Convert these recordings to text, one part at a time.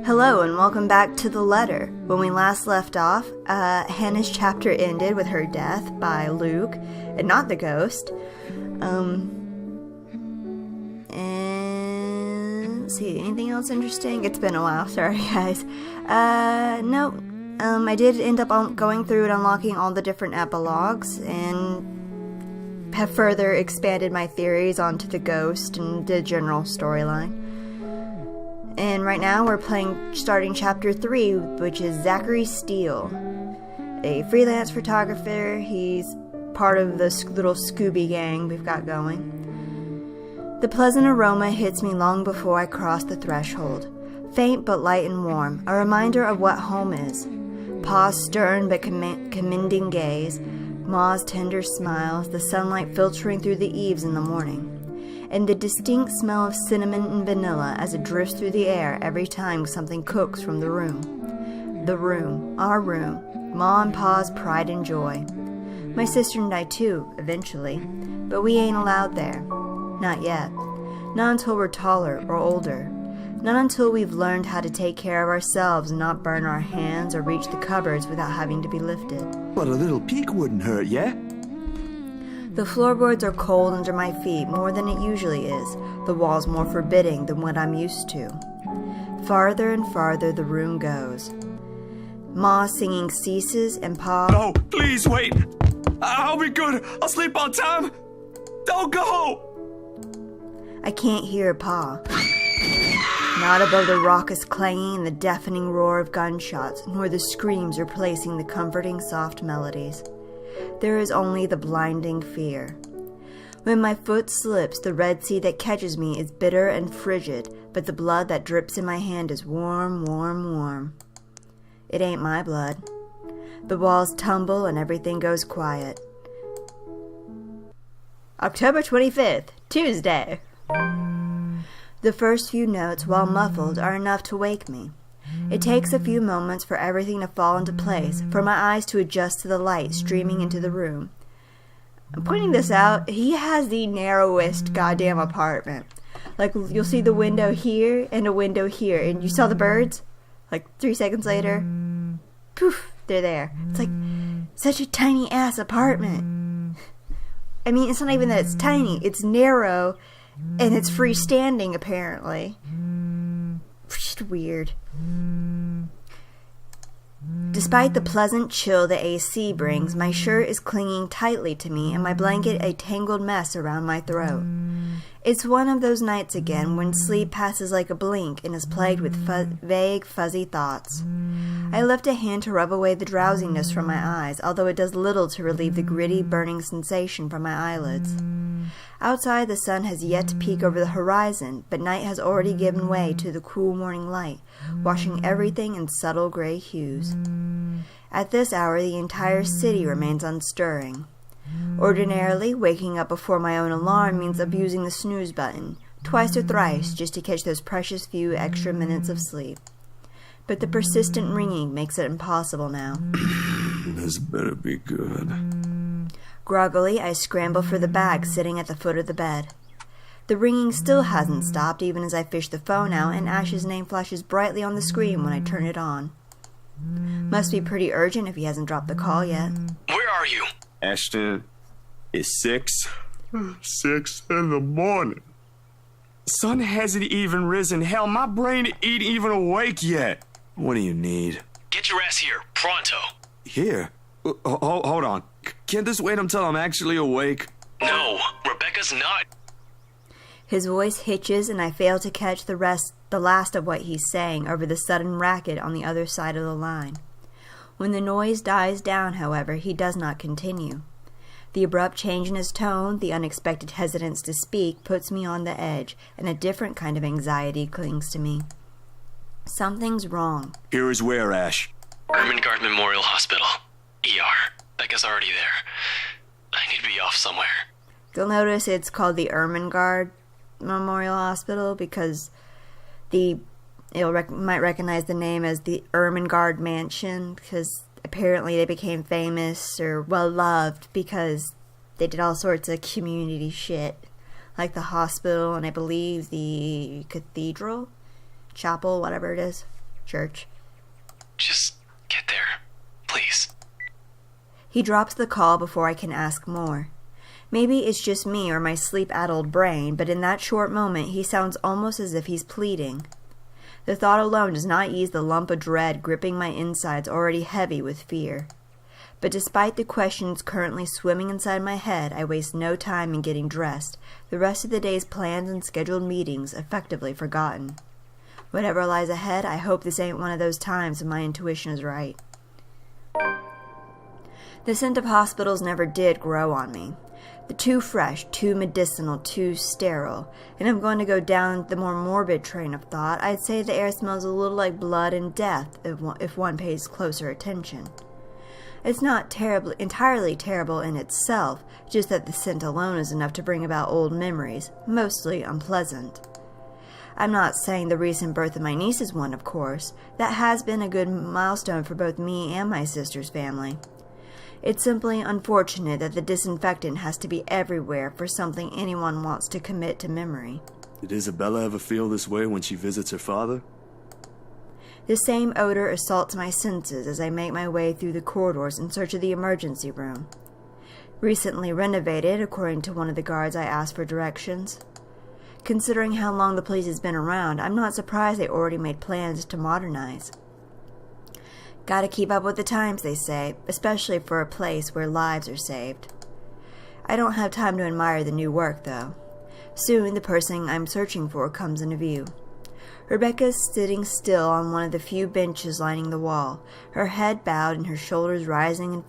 Hello and welcome back to The Letter. When we last left off, Hannah's chapter ended with her death by Luke, and not the ghost. And let's see, anything else interesting? It's been a while, sorry guys. No. I did end up going through and unlocking all the different epilogues, and have further expanded my theories onto the ghost and the general storyline. And right now we're starting chapter 3, which is Zachary Steele, a freelance photographer. He's part of this little Scooby gang we've got going. The pleasant aroma hits me long before I cross the threshold. Faint but light and warm, a reminder of what home is. Pa's stern but commending gaze, Ma's tender smiles, the sunlight filtering through the eaves in the morning, and the distinct smell of cinnamon and vanilla as it drifts through the air every time something cooks from the room. The room, our room, Ma and Pa's pride and joy. My sister and I too, eventually, but we ain't allowed there. Not yet. Not until we're taller or older. Not until we've learned how to take care of ourselves and not burn our hands or reach the cupboards without having to be lifted. But a little peek wouldn't hurt, yeah? The floorboards are cold under my feet more than it usually is, the walls more forbidding than what I'm used to. Farther and farther the room goes. Ma singing ceases and Pa... No, please, wait! I'll be good! I'll sleep on time! Don't go! I can't hear Pa. Not above the raucous clanging and the deafening roar of gunshots, nor the screams replacing the comforting soft melodies. There is only the blinding fear. When my foot slips, the Red Sea that catches me is bitter and frigid, but the blood that drips in my hand is warm, warm, warm. It ain't my blood. The walls tumble and everything goes quiet. October 25th, Tuesday. The first few notes, while muffled, are enough to wake me. It takes a few moments for everything to fall into place, for my eyes to adjust to the light streaming into the room. I'm pointing this out, he has the narrowest goddamn apartment. Like, you'll see the window here and a window here, and you saw the birds? Like, 3 seconds later, poof, they're there. It's like, such a tiny-ass apartment. I mean, it's not even that it's tiny, it's narrow, and it's freestanding, apparently. Just weird. Despite the pleasant chill the AC brings, my shirt is clinging tightly to me and my blanket a tangled mess around my throat. It's one of those nights again when sleep passes like a blink and is plagued with vague, fuzzy thoughts. I lift a hand to rub away the drowsiness from my eyes, although it does little to relieve the gritty, burning sensation from my eyelids. Outside, the sun has yet to peek over the horizon, but night has already given way to the cool morning light, washing everything in subtle gray hues. At this hour, the entire city remains unstirring. Ordinarily, waking up before my own alarm means abusing the snooze button, twice or thrice, just to catch those precious few extra minutes of sleep. But the persistent ringing makes it impossible now. This better be good. Groggily, I scramble for the bag sitting at the foot of the bed. The ringing still hasn't stopped even as I fish the phone out, and Ash's name flashes brightly on the screen when I turn it on. Must be pretty urgent if he hasn't dropped the call yet. Where are you? Ashton, it's 6. 6 in the morning. Sun hasn't even risen. Hell, my brain ain't even awake yet. What do you need? Get your ass here, pronto. Here? Hold on. Can't this wait until I'm actually awake? No, Rebecca's not. His voice hitches and I fail to catch the last of what he's saying over the sudden racket on the other side of the line. When the noise dies down, however, he does not continue. The abrupt change in his tone, the unexpected hesitance to speak, puts me on the edge, and a different kind of anxiety clings to me. Something's wrong. Here is where, Ash? Ermengarde Memorial Hospital. ER. Becca's already there. I need to be off somewhere. You'll notice it's called the Ermengarde Memorial Hospital because might recognize the name as the Ermengarde Mansion, because apparently they became famous or well-loved because they did all sorts of community shit, like the hospital and I believe the cathedral, chapel, whatever it is. Church. Just get there. Please. He drops the call before I can ask more. Maybe it's just me or my sleep-addled brain, but in that short moment he sounds almost as if he's pleading. The thought alone does not ease the lump of dread gripping my insides already heavy with fear. But despite the questions currently swimming inside my head, I waste no time in getting dressed, the rest of the day's plans and scheduled meetings effectively forgotten. Whatever lies ahead, I hope this ain't one of those times when my intuition is right. The scent of hospitals never did grow on me. They're too fresh, too medicinal, too sterile, and I'm going to go down the more morbid train of thought. I'd say the air smells a little like blood and death if one pays closer attention. It's not entirely terrible in itself, just that the scent alone is enough to bring about old memories, mostly unpleasant. I'm not saying the recent birth of my niece is one, of course. That has been a good milestone for both me and my sister's family. It's simply unfortunate that the disinfectant has to be everywhere for something anyone wants to commit to memory. Did Isabella ever feel this way when she visits her father? The same odor assaults my senses as I make my way through the corridors in search of the emergency room. Recently renovated, according to one of the guards I asked for directions. Considering how long the place has been around, I'm not surprised they already made plans to modernize. Gotta keep up with the times, they say, especially for a place where lives are saved. I don't have time to admire the new work, though. Soon, the person I'm searching for comes into view. Rebecca's sitting still on one of the few benches lining the wall, her head bowed and her shoulders rising and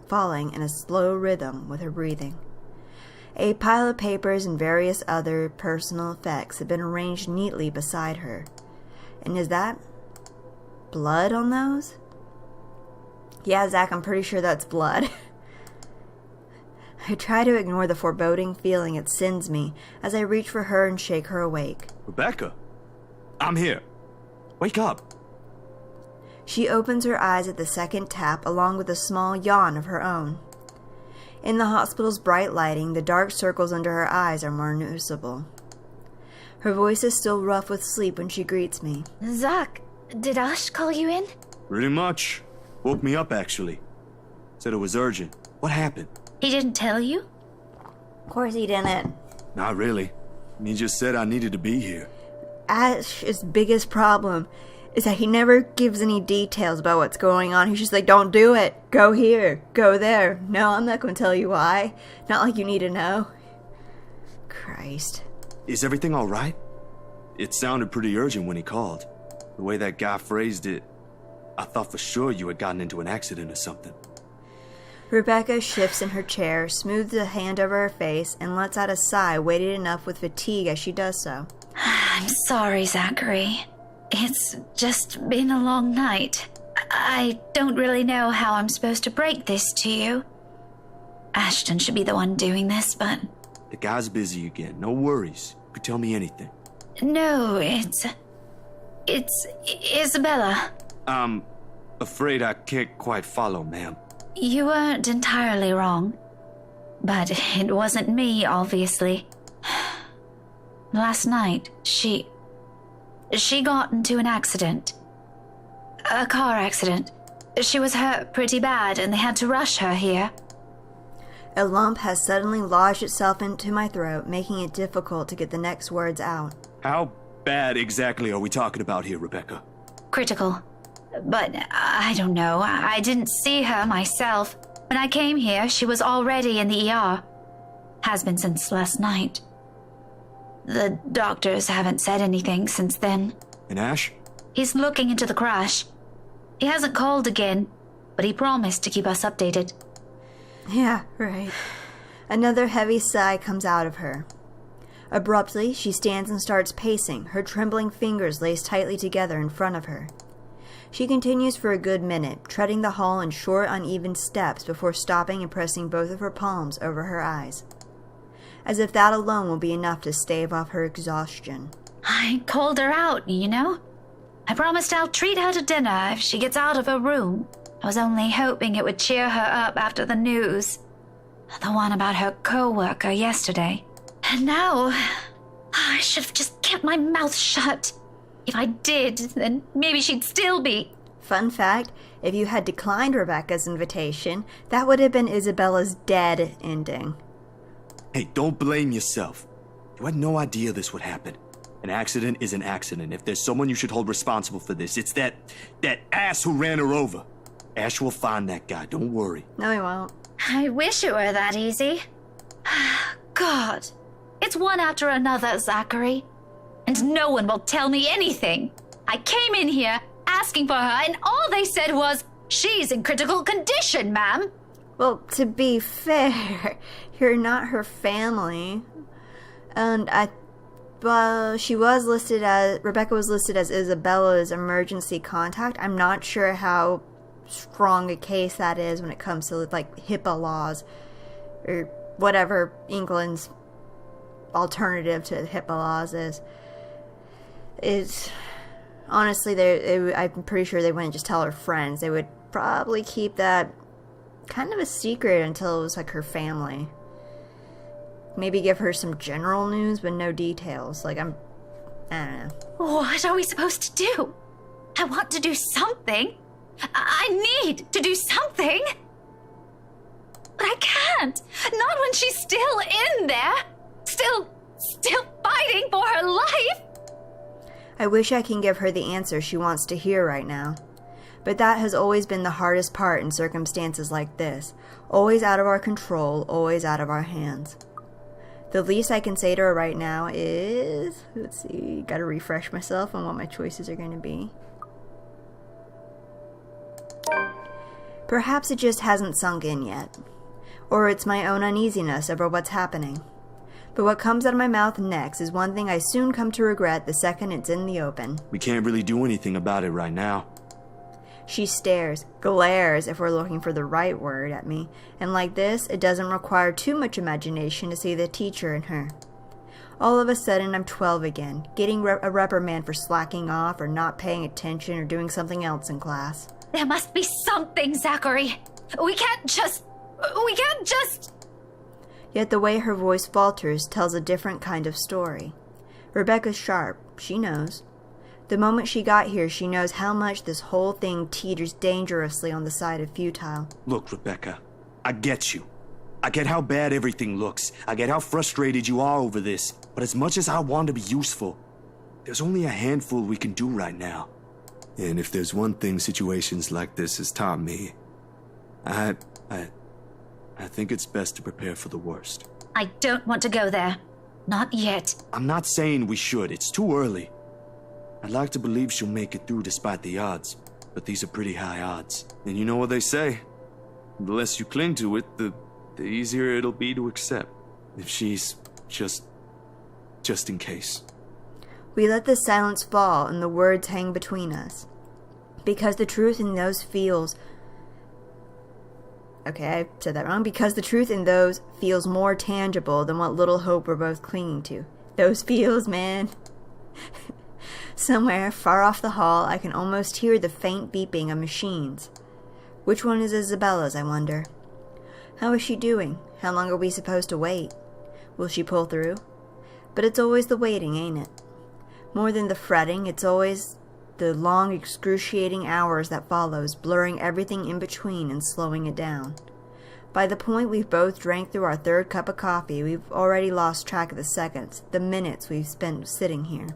falling in a slow rhythm with her breathing. A pile of papers and various other personal effects have been arranged neatly beside her. And is that blood on those? Yeah, Zach, I'm pretty sure that's blood. I try to ignore the foreboding feeling it sends me as I reach for her and shake her awake. Rebecca, I'm here. Wake up. She opens her eyes at the second tap along with a small yawn of her own. In the hospital's bright lighting, the dark circles under her eyes are more noticeable. Her voice is still rough with sleep when she greets me. Zach, did Ash call you in? Pretty much. Woke me up, actually. Said it was urgent. What happened? He didn't tell you? Of course he didn't. Not really. He just said I needed to be here. Ash's biggest problem is that he never gives any details about what's going on. He's just like, don't do it. Go here. Go there. No, I'm not going to tell you why. Not like you need to know. Christ. Is everything all right? It sounded pretty urgent when he called. The way that guy phrased it, I thought for sure you had gotten into an accident or something. Rebecca shifts in her chair, smooths a hand over her face, and lets out a sigh weighted enough with fatigue as she does so. I'm sorry, Zachary. It's just been a long night. I don't really know how I'm supposed to break this to you. Ashton should be the one doing this, but... The guy's busy again. No worries. You could tell me anything. No, it's Isabella. I'm afraid I can't quite follow, ma'am. You weren't entirely wrong. But it wasn't me, obviously. Last night, she got into an accident. A car accident. She was hurt pretty bad and they had to rush her here. A lump has suddenly lodged itself into my throat, making it difficult to get the next words out. How bad exactly are we talking about here, Rebecca? Critical. But I don't know. I didn't see her myself. When I came here, she was already in the ER. Has been since last night. The doctors haven't said anything since then. And Ash? He's looking into the crash. He hasn't called again, but he promised to keep us updated. Yeah, right. Another heavy sigh comes out of her. Abruptly, she stands and starts pacing, her trembling fingers laced tightly together in front of her. She continues for a good minute, treading the hall in short, uneven steps before stopping and pressing both of her palms over her eyes. As if that alone will be enough to stave off her exhaustion. I called her out, you know? I promised I'll treat her to dinner if she gets out of her room. I was only hoping it would cheer her up after the news. The one about her co-worker yesterday. And now, I should have just kept my mouth shut. If I did, then maybe she'd still be. Fun fact, if you had declined Rebecca's invitation, that would have been Isabella's dead ending. Hey, don't blame yourself. You had no idea this would happen. An accident is an accident. If there's someone you should hold responsible for this, it's that ass who ran her over. Ash will find that guy, don't worry. No, he won't. I wish it were that easy. God, it's one after another, Zachary. And no one will tell me anything. I came in here asking for her, and all they said was, "She's in critical condition, ma'am." Well, to be fair, you're not her family. And Rebecca was listed as Isabella's emergency contact. I'm not sure how strong a case that is when it comes to, like, HIPAA laws or whatever England's alternative to HIPAA laws is. It's honestly, I'm pretty sure they wouldn't just tell her friends. They would probably keep that kind of a secret until it was like her family. Maybe give her some general news, but no details. Like, I don't know. What are we supposed to do? I want to do something. I need to do something. But I can't. Not when she's still in there. Still fighting for her life. I wish I can give her the answer she wants to hear right now. But that has always been the hardest part in circumstances like this. Always out of our control, always out of our hands. The least I can say to her right now is... Let's see, gotta refresh myself on what my choices are going to be. Perhaps it just hasn't sunk in yet. Or it's my own uneasiness over what's happening. But what comes out of my mouth next is one thing I soon come to regret the second it's in the open. We can't really do anything about it right now. She stares, glares if we're looking for the right word at me, and like this, it doesn't require too much imagination to see the teacher in her. All of a sudden, I'm 12 again, getting a reprimand for slacking off or not paying attention or doing something else in class. There must be something, Zachary. We can't just... Yet the way her voice falters tells a different kind of story. Rebecca's sharp, she knows. The moment she got here, she knows how much this whole thing teeters dangerously on the side of futile. Look, Rebecca, I get you. I get how bad everything looks. I get how frustrated you are over this. But as much as I want to be useful, there's only a handful we can do right now. And if there's one thing situations like this has taught me, I think it's best to prepare for the worst. I don't want to go there. Not yet. I'm not saying we should. It's too early. I'd like to believe she'll make it through despite the odds, but these are pretty high odds. And you know what they say? The less you cling to it, the easier it'll be to accept. If she's just in case. We let the silence fall and the words hang between us. Because the truth in those feels... Okay, I said that wrong. Because the truth in those feels more tangible than what little hope we're both clinging to. Those feels, man. Somewhere, far off the hall, I can almost hear the faint beeping of machines. Which one is Isabella's, I wonder? How is she doing? How long are we supposed to wait? Will she pull through? But it's always the waiting, ain't it? More than the fretting, it's always the long, excruciating hours that follows, blurring everything in between and slowing it down. By the point we've both drank through our third cup of coffee, we've already lost track of the seconds, the minutes we've spent sitting here.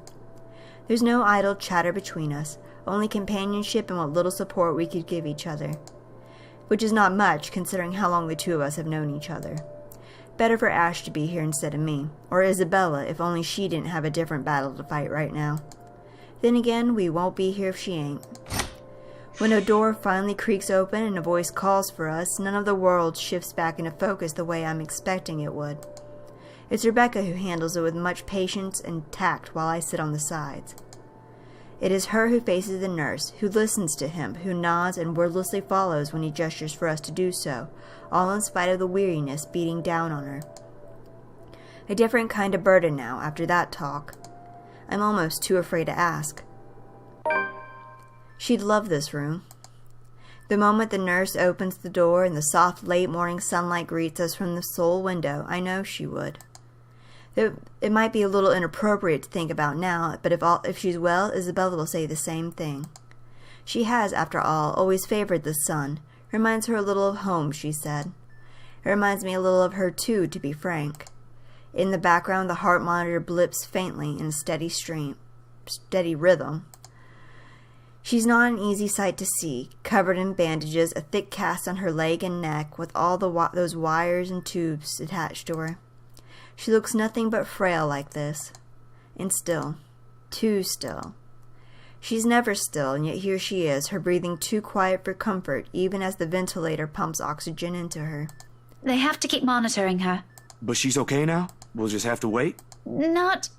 There's no idle chatter between us, only companionship and what little support we could give each other. Which is not much, considering how long the two of us have known each other. Better for Ash to be here instead of me, or Isabella if only she didn't have a different battle to fight right now. Then again, we won't be here if she ain't. When a door finally creaks open and a voice calls for us, none of the world shifts back into focus the way I'm expecting it would. It's Rebecca who handles it with much patience and tact while I sit on the sides. It is her who faces the nurse, who listens to him, who nods and wordlessly follows when he gestures for us to do so, all in spite of the weariness beating down on her. A different kind of burden now, after that talk. I'm almost too afraid to ask. She'd love this room. The moment the nurse opens the door and the soft late morning sunlight greets us from the sole window, I know she would. It might be a little inappropriate to think about now, but if she's well, Isabella will say the same thing. She has, after all, always favored the sun. Reminds her a little of home, she said. It reminds me a little of her, too, to be frank. In the background, the heart monitor blips faintly in a steady rhythm. She's not an easy sight to see, covered in bandages, a thick cast on her leg and neck, with all those wires and tubes attached to her. She looks nothing but frail like this. And still. Too still. She's never still, and yet here she is, her breathing too quiet for comfort, even as the ventilator pumps oxygen into her. They have to keep monitoring her. But she's okay now? We'll just have to wait? Not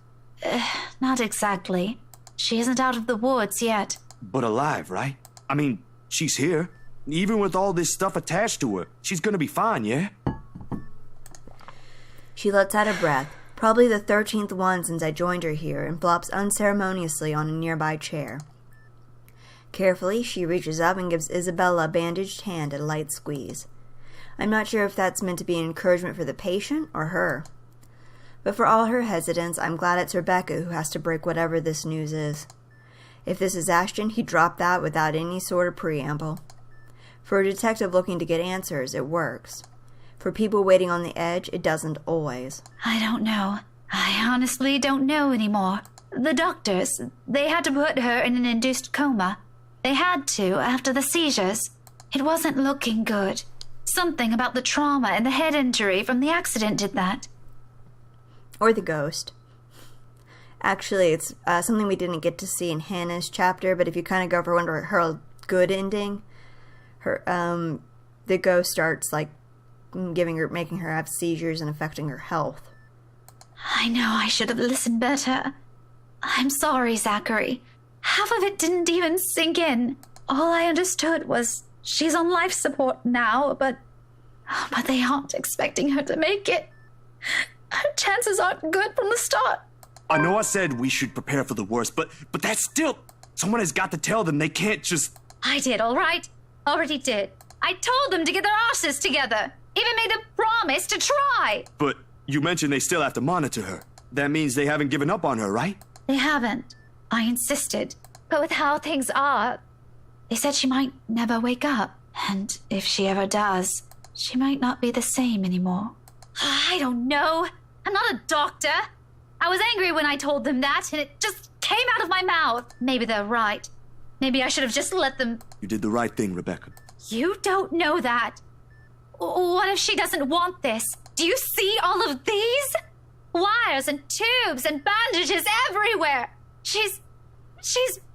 exactly. She isn't out of the woods yet. But alive, right? I mean, she's here. Even with all this stuff attached to her, she's gonna be fine, yeah? She lets out a breath, probably the 13th one since I joined her here, and flops unceremoniously on a nearby chair. Carefully, she reaches up and gives Isabella a bandaged hand a light squeeze. I'm not sure if that's meant to be an encouragement for the patient or her. But for all her hesitance, I'm glad it's Rebecca who has to break whatever this news is. If this is Ashton, he'd drop that without any sort of preamble. For a detective looking to get answers, it works. For people waiting on the edge, it doesn't always. I don't know. I honestly don't know anymore. The doctors, they had to put her in an induced coma. They had to after the seizures. It wasn't looking good. Something about the trauma and the head injury from the accident did that. Or the ghost. Actually, it's something we didn't get to see in Hannah's chapter, but if you kind of go for her good ending, the ghost starts like making her have seizures and affecting her health. I know I should have listened better. I'm sorry, Zachary. Half of it didn't even sink in. All I understood was she's on life support now, but they aren't expecting her to make it. Her chances aren't good from the start. I know I said we should prepare for the worst, but that's still... Someone has got to tell them they can't just... I did, all right? Already did. I told them to get their asses together. Even made a promise to try. But you mentioned they still have to monitor her. That means they haven't given up on her, right? They haven't. I insisted. But with how things are, they said she might never wake up. And if she ever does, she might not be the same anymore. I don't know. I'm not a doctor. I was angry when I told them that, and it just came out of my mouth. Maybe they're right. Maybe I should have just let them... You did the right thing, Rebecca. You don't know that. What if she doesn't want this? Do you see all of these? Wires and tubes and bandages everywhere. She's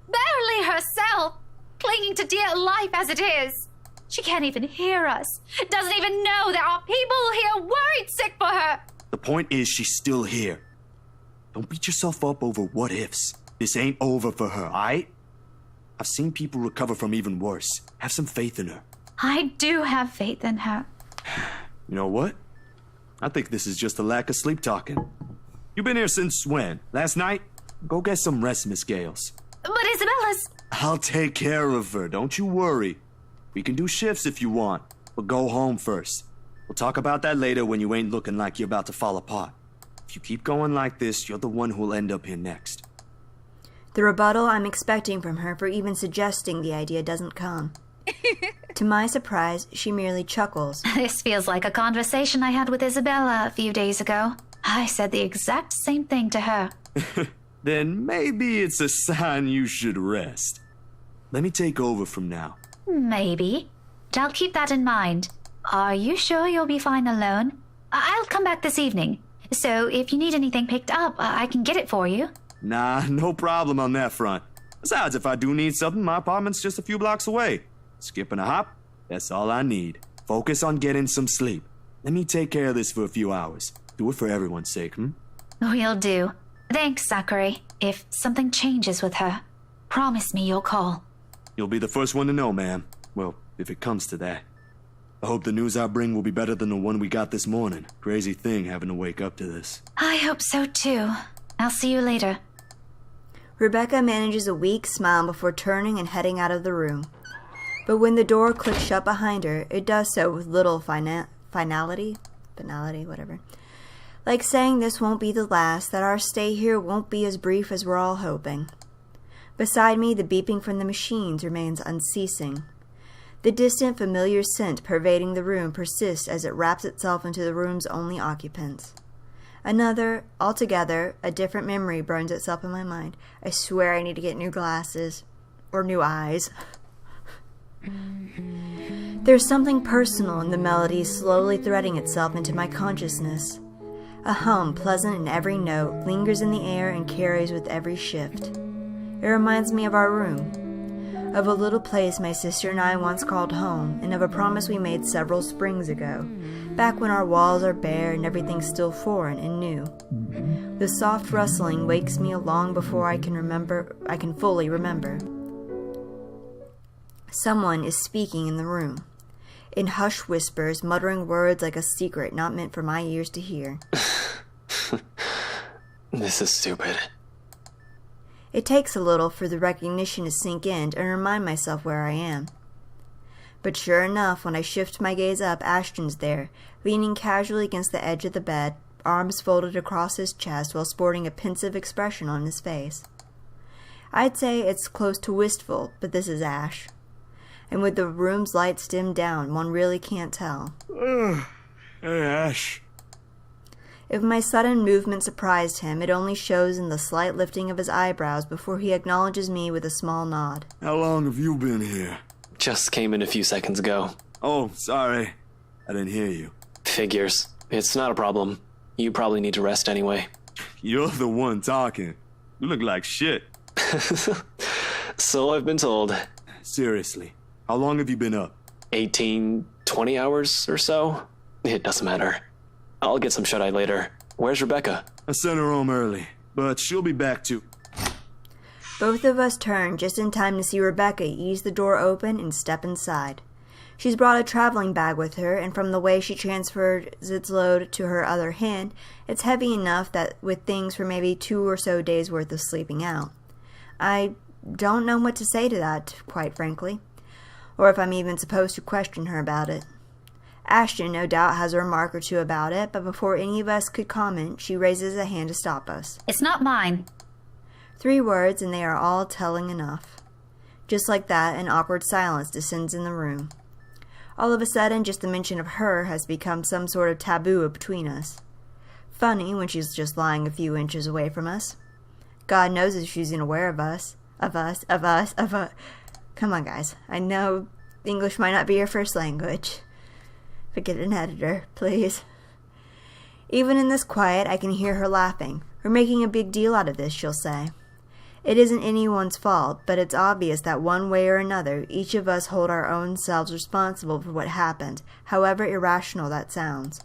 barely herself, clinging to dear life as it is. She can't even hear us. Doesn't even know there are people here worried sick for her. The point is she's still here. Don't beat yourself up over what ifs. This ain't over for her, alright? I've seen people recover from even worse. Have some faith in her. I do have faith in her. You know what? I think this is just a lack of sleep talking. You been here since when? Last night? Go get some rest, Miss Gales. But Isabella's... I'll take care of her, don't you worry. We can do shifts if you want, but go home first. We'll talk about that later when you ain't looking like you're about to fall apart. If you keep going like this, you're the one who'll end up here next. The rebuttal I'm expecting from her for even suggesting the idea doesn't come. To my surprise, she merely chuckles. This feels like a conversation I had with Isabella a few days ago. I said the exact same thing to her. Then maybe it's a sign you should rest. Let me take over from now. Maybe. But I'll keep that in mind. Are you sure you'll be fine alone? I'll come back this evening. So if you need anything picked up, I can get it for you. Nah, no problem on that front. Besides, if I do need something, my apartment's just a few blocks away. Skipping a hop, that's all I need. Focus on getting some sleep. Let me take care of this for a few hours. Do it for everyone's sake, Will do. Thanks, Zachary. If something changes with her, promise me you'll call. You'll be the first one to know, ma'am. Well, if it comes to that. I hope the news I bring will be better than the one we got this morning. Crazy thing having to wake up to this. I hope so too. I'll see you later. Rebecca manages a weak smile before turning and heading out of the room. But when the door clicks shut behind her, it does so with little finality, whatever. Like saying this won't be the last, that our stay here won't be as brief as we're all hoping. Beside me, the beeping from the machines remains unceasing. The distant, familiar scent pervading the room persists as it wraps itself into the room's only occupants. Another, altogether, a different memory burns itself in my mind. I swear I need to get new glasses. Or new eyes. There's something personal in the melody slowly threading itself into my consciousness. A hum, pleasant in every note, lingers in the air and carries with every shift. It reminds me of our room, of a little place my sister and I once called home, and of a promise we made several springs ago, back when our walls are bare and everything's still foreign and new. The soft rustling wakes me long before I can fully remember. Someone is speaking in the room, in hushed whispers, muttering words like a secret not meant for my ears to hear. This is stupid. It takes a little for the recognition to sink in and remind myself where I am. But sure enough, when I shift my gaze up, Ashton's there, leaning casually against the edge of the bed, arms folded across his chest while sporting a pensive expression on his face. I'd say it's close to wistful, but this is Ash. And with the room's lights dimmed down, one really can't tell. Hey, Ash. If my sudden movement surprised him, it only shows in the slight lifting of his eyebrows before he acknowledges me with a small nod. How long have you been here? Just came in a few seconds ago. Oh, sorry. I didn't hear you. Figures. It's not a problem. You probably need to rest anyway. You're the one talking. You look like shit. So I've been told. Seriously. How long have you been up? 18, 20 hours or so? It doesn't matter. I'll get some shut-eye later. Where's Rebecca? I sent her home early, but she'll be back too. Both of us turn just in time to see Rebecca ease the door open and step inside. She's brought a traveling bag with her, and from the way she transfers its load to her other hand, it's heavy enough that with things for maybe 2 or so days' worth of sleeping out. I don't know what to say to that, quite frankly, or if I'm even supposed to question her about it. Ashton no doubt has a remark or two about it, but before any of us could comment, she raises a hand to stop us. It's not mine. 3 words, and they are all telling enough. Just like that, an awkward silence descends in the room. All of a sudden, just the mention of her has become some sort of taboo between us. Funny when she's just lying a few inches away from us. God knows if she's unaware of us. Come on, guys. I know English might not be your first language. But get an editor, please. Even in this quiet, I can hear her laughing. We're making a big deal out of this, she'll say. It isn't anyone's fault, but it's obvious that one way or another, each of us hold our own selves responsible for what happened, however irrational that sounds.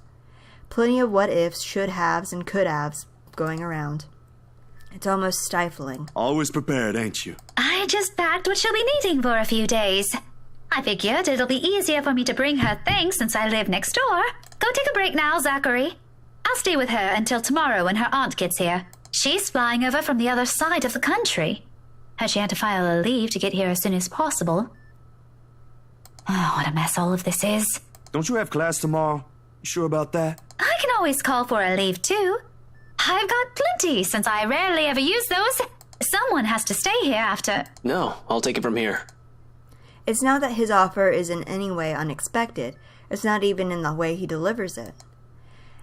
Plenty of what-ifs, should-haves, and could-haves going around. It's almost stifling. Always prepared, ain't you? I just packed what she'll be needing for a few days. I figured it'll be easier for me to bring her things since I live next door. Go take a break now, Zachary. I'll stay with her until tomorrow when her aunt gets here. She's flying over from the other side of the country. She had to file a leave to get here as soon as possible. Oh, what a mess all of this is. Don't you have class tomorrow? You sure about that? I can always call for a leave, too. I've got plenty, since I rarely ever use those. Someone has to stay here after... No, I'll take it from here. It's not that his offer is in any way unexpected. It's not even in the way he delivers it.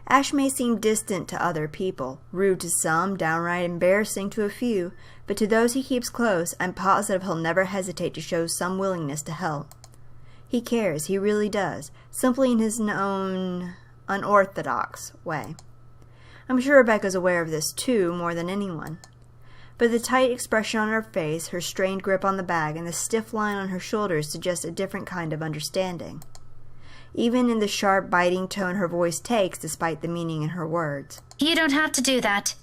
Ash may seem distant to other people, rude to some, downright embarrassing to a few, but to those he keeps close, I'm positive he'll never hesitate to show some willingness to help. He cares, he really does, simply in his own unorthodox way. I'm sure Rebecca's aware of this too, more than anyone. But the tight expression on her face, her strained grip on the bag, and the stiff line on her shoulders suggest a different kind of understanding. Even in the sharp, biting tone her voice takes, despite the meaning in her words. You don't have to do that.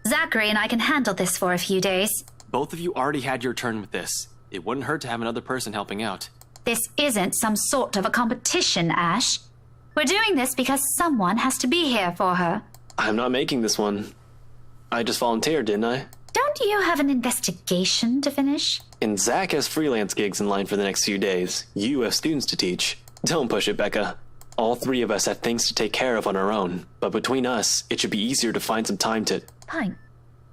Zachary and I can handle this for a few days. Both of you already had your turn with this. It wouldn't hurt to have another person helping out. This isn't some sort of a competition, Ash. We're doing this because someone has to be here for her. I'm not making this one. I just volunteered, didn't I? Don't you have an investigation to finish? And Zach has freelance gigs in line for the next few days. You have students to teach. Don't push it, Becca. All three of us have things to take care of on our own, but between us, it should be easier to find some time to... Fine.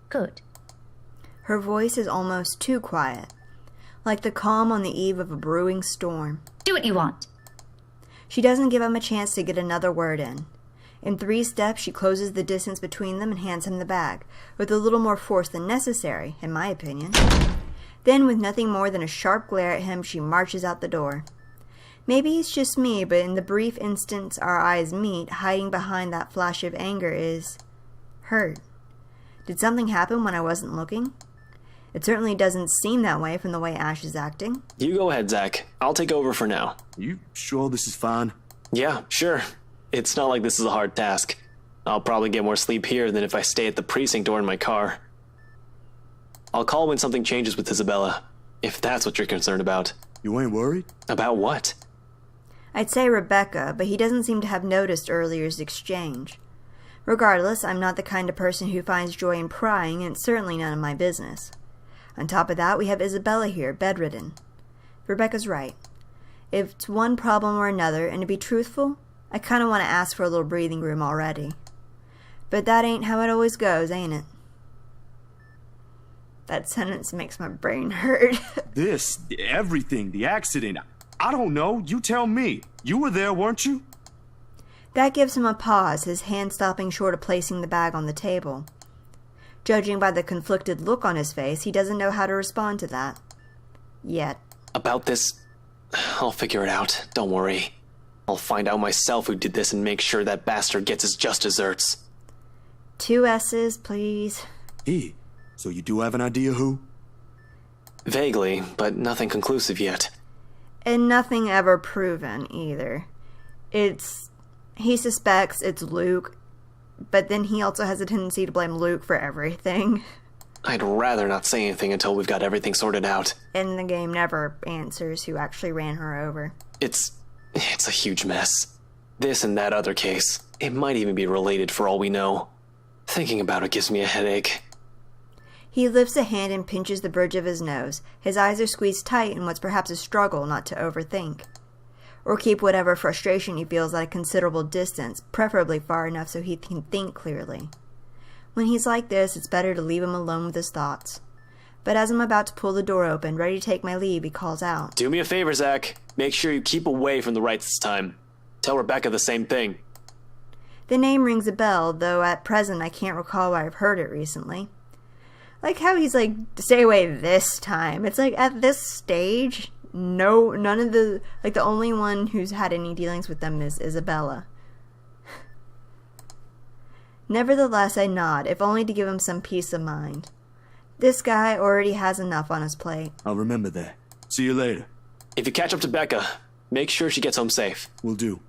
Good. Her voice is almost too quiet, like the calm on the eve of a brewing storm. Do what you want. She doesn't give him a chance to get another word in. In 3 steps, she closes the distance between them and hands him the bag, with a little more force than necessary, in my opinion. Then, with nothing more than a sharp glare at him, she marches out the door. Maybe it's just me, but in the brief instance our eyes meet, hiding behind that flash of anger is... hurt. Did something happen when I wasn't looking? It certainly doesn't seem that way from the way Ash is acting. You go ahead, Zach. I'll take over for now. You sure this is fine? Yeah, sure. It's not like this is a hard task. I'll probably get more sleep here than if I stay at the precinct or in my car. I'll call when something changes with Isabella, if that's what you're concerned about. You ain't worried? About what? I'd say Rebecca, but he doesn't seem to have noticed earlier's exchange. Regardless, I'm not the kind of person who finds joy in prying, and it's certainly none of my business. On top of that, we have Isabella here, bedridden. Rebecca's right. If it's one problem or another, and to be truthful, I kind of want to ask for a little breathing room already. But that ain't how it always goes, ain't it? That sentence makes my brain hurt. This, everything, the accident, I don't know. You tell me. You were there, weren't you? That gives him a pause, his hand stopping short of placing the bag on the table. Judging by the conflicted look on his face, he doesn't know how to respond to that. Yet. About this, I'll figure it out. Don't worry. I'll find out myself who did this and make sure that bastard gets his just desserts. 2 S's, please. He. So you do have an idea who? Vaguely, but nothing conclusive yet. And nothing ever proven, either. He suspects it's Luke, but then he also has a tendency to blame Luke for everything. I'd rather not say anything until we've got everything sorted out. And the game never answers who actually ran her over. It's a huge mess. This and that other case. It might even be related for all we know. Thinking about it gives me a headache. He lifts a hand and pinches the bridge of his nose. His eyes are squeezed tight in what's perhaps a struggle not to overthink. Or keep whatever frustration he feels at a considerable distance, preferably far enough so he can think clearly. When he's like this, it's better to leave him alone with his thoughts. But as I'm about to pull the door open, ready to take my leave, he calls out. Do me a favor, Zach. Make sure you keep away from the Wrights this time. Tell Rebecca the same thing. The name rings a bell, though at present I can't recall where I've heard it recently. Like how he's like, stay away this time. It's like, at this stage, none of the, like the only one who's had any dealings with them is Isabella. Nevertheless, I nod, if only to give him some peace of mind. This guy already has enough on his plate. I'll remember that. See you later. If you catch up to Becca, make sure she gets home safe. Will do.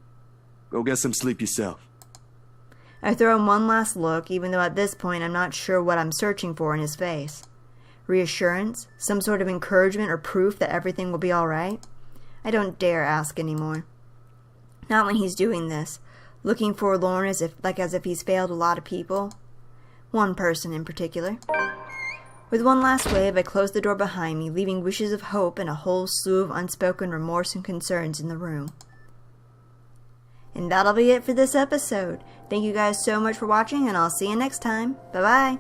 Go get some sleep yourself. I throw him one last look, even though at this point I'm not sure what I'm searching for in his face. Reassurance? Some sort of encouragement or proof that everything will be alright? I don't dare ask anymore. Not when he's doing this, looking forlorn as if he's failed a lot of people. One person in particular. With one last wave, I close the door behind me, leaving wishes of hope and a whole slew of unspoken remorse and concerns in the room. And that'll be it for this episode. Thank you guys so much for watching, and I'll see you next time. Bye-bye.